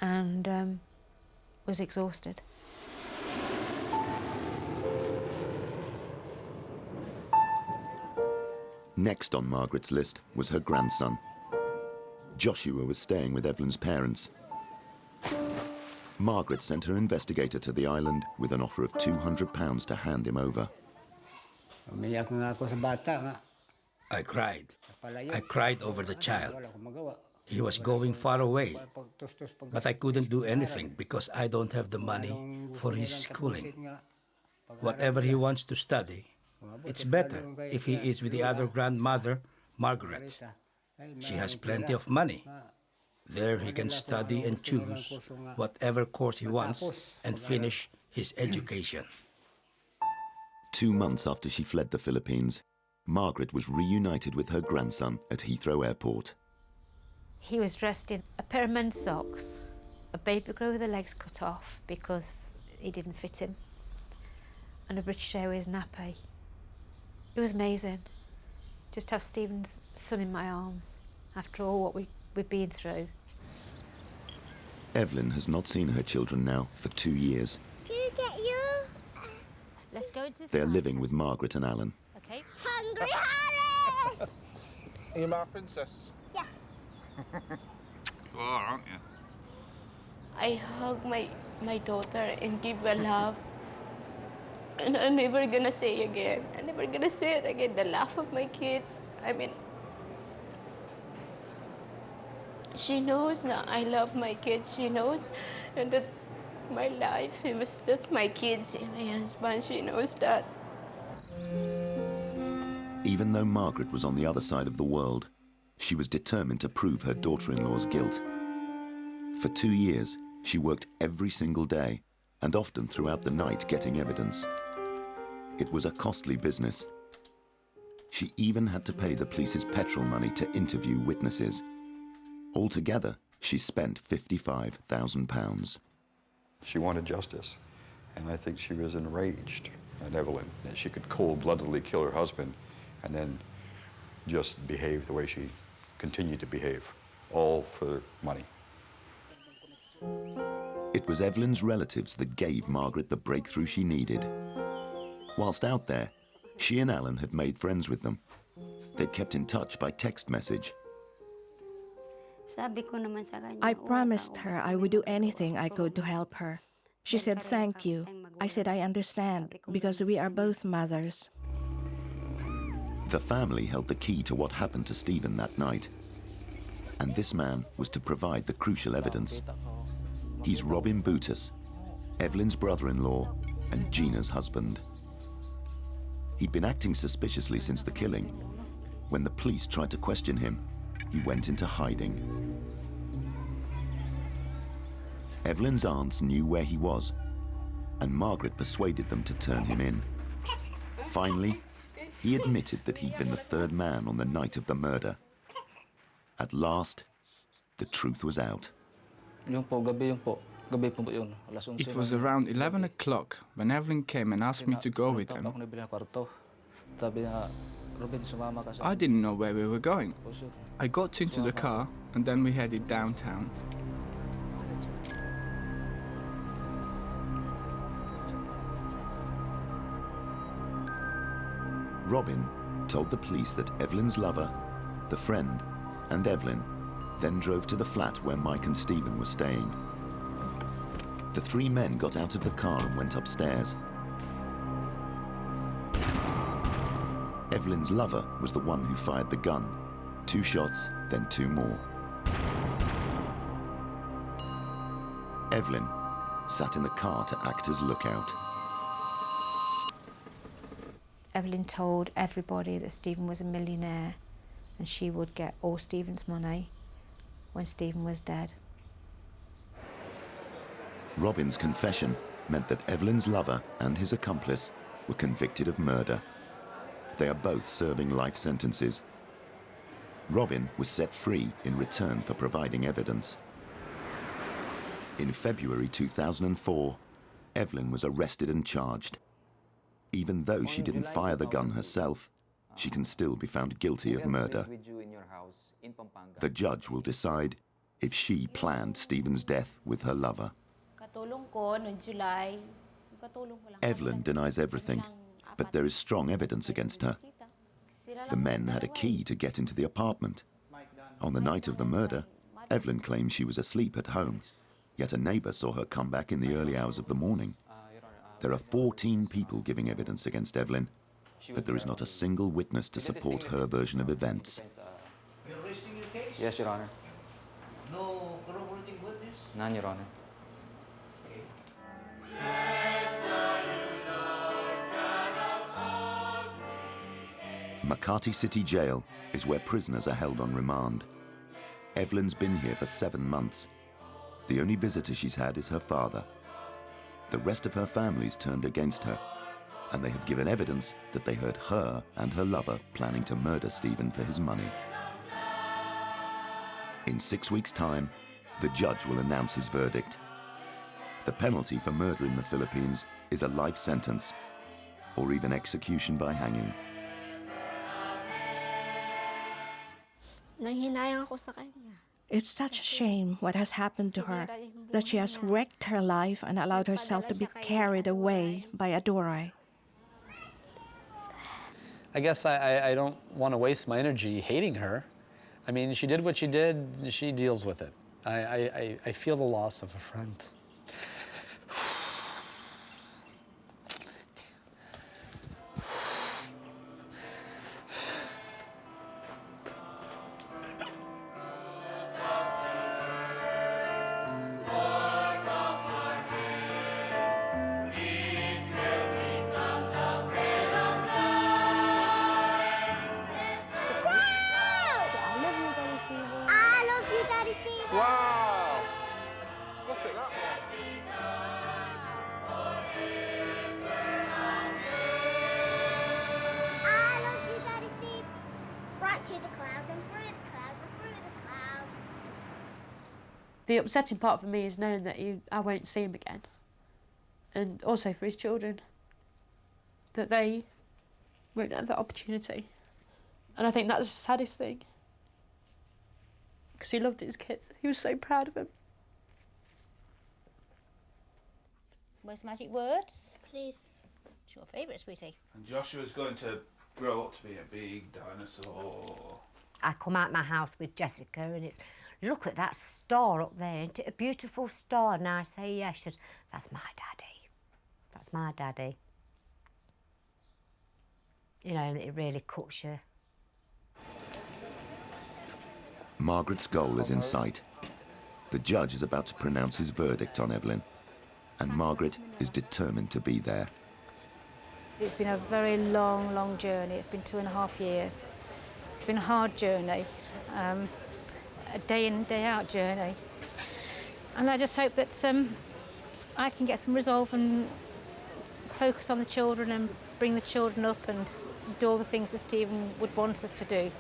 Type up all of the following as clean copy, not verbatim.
and was exhausted. Next on Margaret's list was her grandson. Joshua was staying with Evelyn's parents. Margaret sent her investigator to the island with an offer of £200 to hand him over. I cried. I cried over the child. He was going far away, but I couldn't do anything because I don't have the money for his schooling. Whatever he wants to study, it's better if he is with the other grandmother, Margaret. She has plenty of money. There he can study and choose whatever course he wants and finish his education. 2 months after she fled the Philippines, Margaret was reunited with her grandson at Heathrow Airport. He was dressed in a pair of men's socks, a baby grow with the legs cut off because he didn't fit him, and a British Airways nappy. It was amazing just to have Stephen's son in my arms after all what we've been through. Evelyn has not seen her children now for 2 years. Can I get you? Let's go into the They're living with Margaret and Alan. Okay. Hungry Harris! Are you my princess? Yeah. You are, aren't you? I hug my daughter and give her love. And I'm never gonna say again. I'm never gonna say it again. The laugh of my kids. I mean, she knows that I love my kids. She knows and that my life, that's my kids and my husband. She knows that. Even though Margaret was on the other side of the world, she was determined to prove her daughter-in-law's guilt. For 2 years, she worked every single day and often throughout the night getting evidence. It was a costly business. She even had to pay the police's petrol money to interview witnesses. Altogether, she spent £55,000. She wanted justice, and I think she was enraged at Evelyn that she could cold-bloodedly kill her husband and then just behave the way she continued to behave, all for money. It was Evelyn's relatives that gave Margaret the breakthrough she needed. Whilst out there, she and Alan had made friends with them. They'd kept in touch by text message. I promised her I would do anything I could to help her. She said thank you. I said I understand, because we are both mothers. The family held the key to what happened to Stephen that night. And this man was to provide the crucial evidence. He's Robin Bootus, Evelyn's brother-in-law and Gina's husband. He'd been acting suspiciously since the killing. When the police tried to question him, he went into hiding. Evelyn's aunts knew where he was, and Margaret persuaded them to turn him in. Finally, he admitted that he'd been the third man on the night of the murder. At last, the truth was out. It was around 11 o'clock when Evelyn came and asked me to go with them. I didn't know where we were going. I got into the car and then we headed downtown. Robin told the police that Evelyn's lover, the friend, and Evelyn then drove to the flat where Mike and Stephen were staying. The 3 men got out of the car and went upstairs. Evelyn's lover was the one who fired the gun. 2 shots, then 2 more. Evelyn sat in the car to act as lookout. Evelyn told everybody that Stephen was a millionaire and she would get all Stephen's money when Stephen was dead. Robin's confession meant that Evelyn's lover and his accomplice were convicted of murder. They are both serving life sentences. Robin was set free in return for providing evidence. In February 2004, Evelyn was arrested and charged. Even though she didn't fire the gun herself, she can still be found guilty of murder. The judge will decide if she planned Stephen's death with her lover. Katulong ko noong July. Katulong ko lang. Evelyn denies everything, but there is strong evidence against her. The men had a key to get into the apartment. On the night of the murder, Evelyn claims she was asleep at home, yet a neighbour saw her come back in the early hours of the morning. There are 14 people giving evidence against Evelyn, but there is not a single witness to support her version of events. You're resting your case? Yes, Your Honor. No corroborating witness? None, Your Honor. Makati City Jail is where prisoners are held on remand. Evelyn's been here for 7 months. The only visitor she's had is her father. The rest of her family's turned against her, and they have given evidence that they heard her and her lover planning to murder Stephen for his money. In 6 weeks' time, the judge will announce his verdict. The penalty for murder in the Philippines is a life sentence, or even execution by hanging. Nanghinayang ako sa kanya. It's such a shame what has happened to her, that she has wrecked her life and allowed herself to be carried away by Adoray. I guess I don't want to waste my energy hating her. I mean, she did what she did, she deals with it. I feel the loss of a friend. Wow! Look at that one. I love you, Daddy Steve. Right to the clouds and through the clouds and through the clouds. The upsetting part for me is knowing that I won't see him again. And also for his children, that they won't have that opportunity. And I think that's the saddest thing. Because he loved his kids. He was so proud of them. Where's the magic words? Please. It's your favourite, sweetie. And Joshua's going to grow up to be a big dinosaur. I come out my house with Jessica and it's, look at that star up there, isn't it a beautiful star? And I say, yes. She says, that's my daddy. That's my daddy. You know, and it really cuts you. Margaret's goal is in sight. The judge is about to pronounce his verdict on Evelyn, and Margaret is determined to be there. It's been a very long, long journey. It's been 2.5 years. It's been a hard journey, a day in, day out journey. And I just hope that I can get some resolve and focus on the children and bring the children up and do all the things that Stephen would want us to do.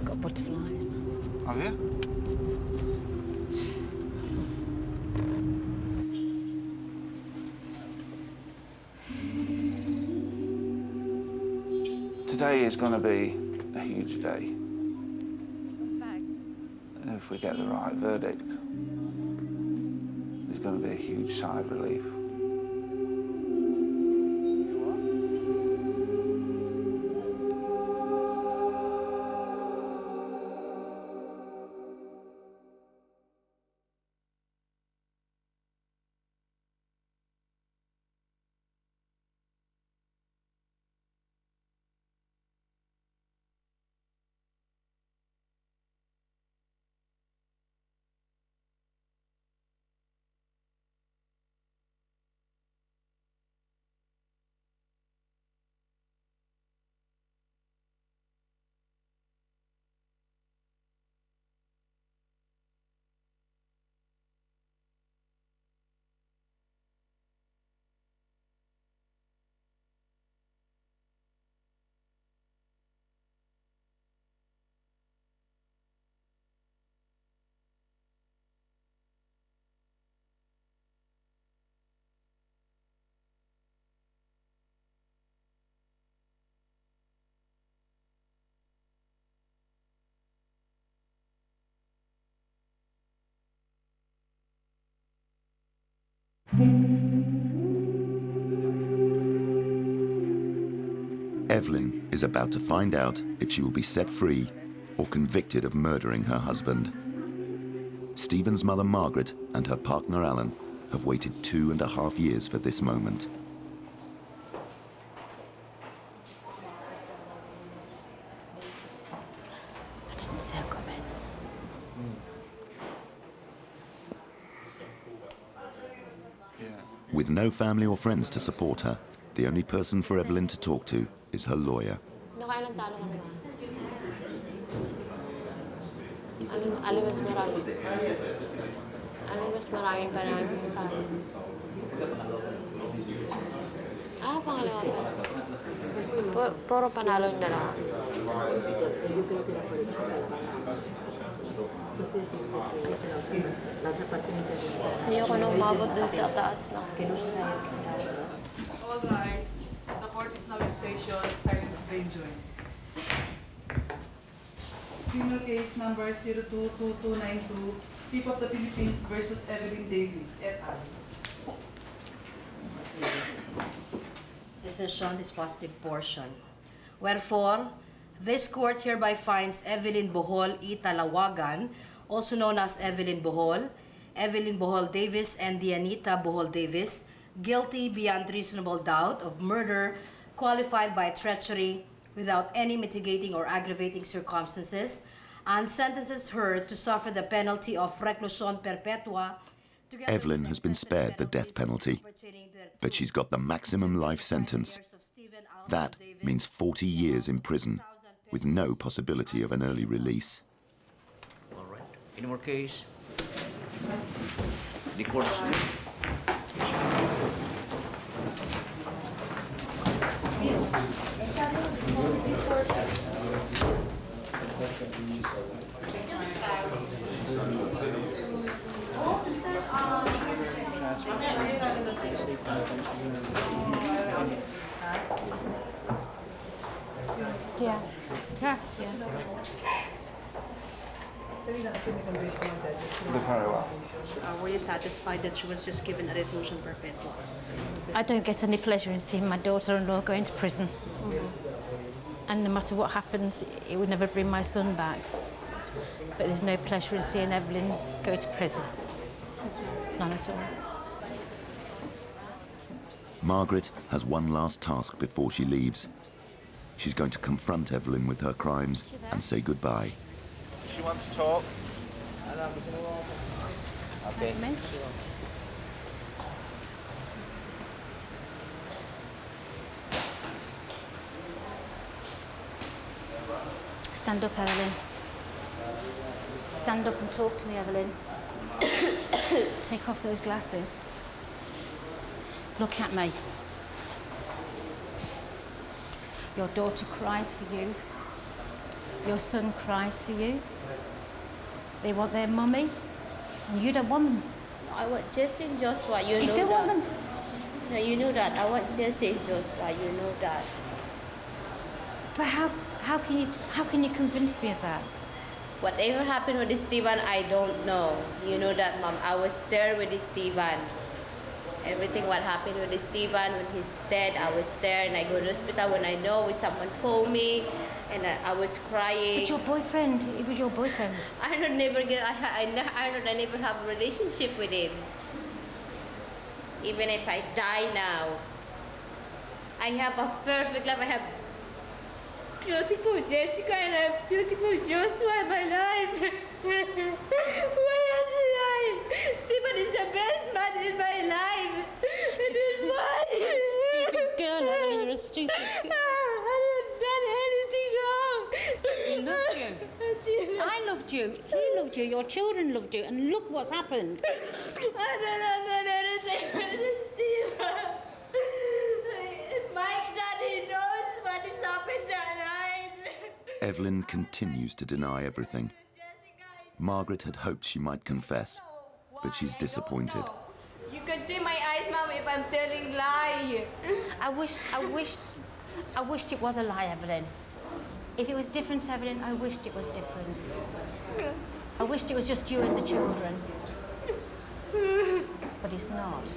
Got butterflies. Have you? Today is going to be a huge day. If we get the right verdict, there's going to be a huge sigh of relief. Evelyn is about to find out if she will be set free or convicted of murdering her husband. Stephen's mother, Margaret, and her partner, Alan, have waited 2.5 years for this moment. I didn't see her coming. With no family or friends to support her, the only person for Evelyn to talk to is her lawyer. Nakailang talo ka naman? Alin mas marami? Alin mas maraming panalo talo? Pangalawa po. Puro panalo na lang. Ayoko nang umabot dun sa taas na. All rise. The court is now in session. Silence be enjoined. Criminal case number 022292, People of the Philippines versus Evelyn Davis, et al. Decision, dispositive portion. Wherefore, this court hereby finds Evelyn Bohol E. Talawagan, also known as Evelyn Bohol Davis, and Dianita Bohol Davis, guilty beyond reasonable doubt of murder qualified by treachery without any mitigating or aggravating circumstances, and sentences her to suffer the penalty of reclusion perpetua. Evelyn has been spared the death penalty, but she's got the maximum life sentence. That means 40 years in prison, with no possibility of an early release. All right. Any more case? The court is Were you satisfied that she was just given a reclusion perpetua? I don't get any pleasure in seeing my daughter-in-law go into prison. And no matter what happens, it would never bring my son back. But there's no pleasure in seeing Evelyn go to prison. None at all. Margaret has one last task before she leaves. She's going to confront Evelyn with her crimes and say goodbye. Does she want to talk? Okay. Stand up, Evelyn. Stand up and talk to me, Evelyn. Take off those glasses. Look at me. Your daughter cries for you. Your son cries for you. They want their mummy, and you don't want them. I want Jesse and Joshua, you know that. You don't want them? No, you know that. I want Jesse and Joshua, you know that. But how can you convince me of that? Whatever happened with Stephen, I don't know. You know that, Mom. I was there with Stephen. Everything what happened with Stephen, when he's dead, I was there, and I go to the hospital when I know when someone called me, and I was crying. But your boyfriend, it was your boyfriend. I never have a relationship with him. Even if I die now, I have a perfect life. I have beautiful Jessica and I have beautiful Joshua in my life. Why should I? Stephen is the best man in my life. It is why. You're a stupid girl, Evelyn. You're a stupid girl. I haven't done anything wrong. He loved you. I loved you. He loved you. Your children loved you. And look what's happened. I don't have done anything with Stephen. My daddy knows what is happened that night. Evelyn continues to deny everything. Margaret had hoped she might confess, but she's disappointed. You can see my eyes, Mom, if I'm telling lie. I wished it was a lie, Evelyn. If it was different, Evelyn, I wished it was different. I wished it was just you and the children. But it's not.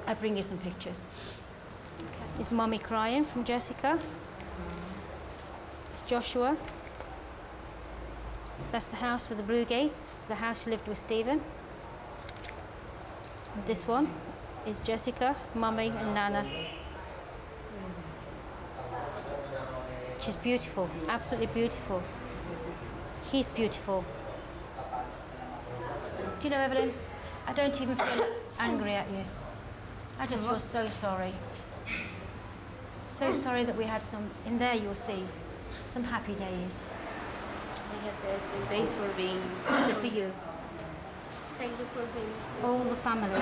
I bring you some pictures. It's Mummy crying from Jessica. It's Joshua. That's the house with the blue gates, the house she lived with Stephen. This one is Jessica, Mummy and Nana. She's beautiful, absolutely beautiful. He's beautiful. Do you know, Evelyn, I don't even feel angry at you. I just feel so sorry. So sorry that we had some, in there you'll see, some happy days. I have this, and thanks for being... Good for you. Thank you for being... All the family,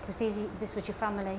because this was your family.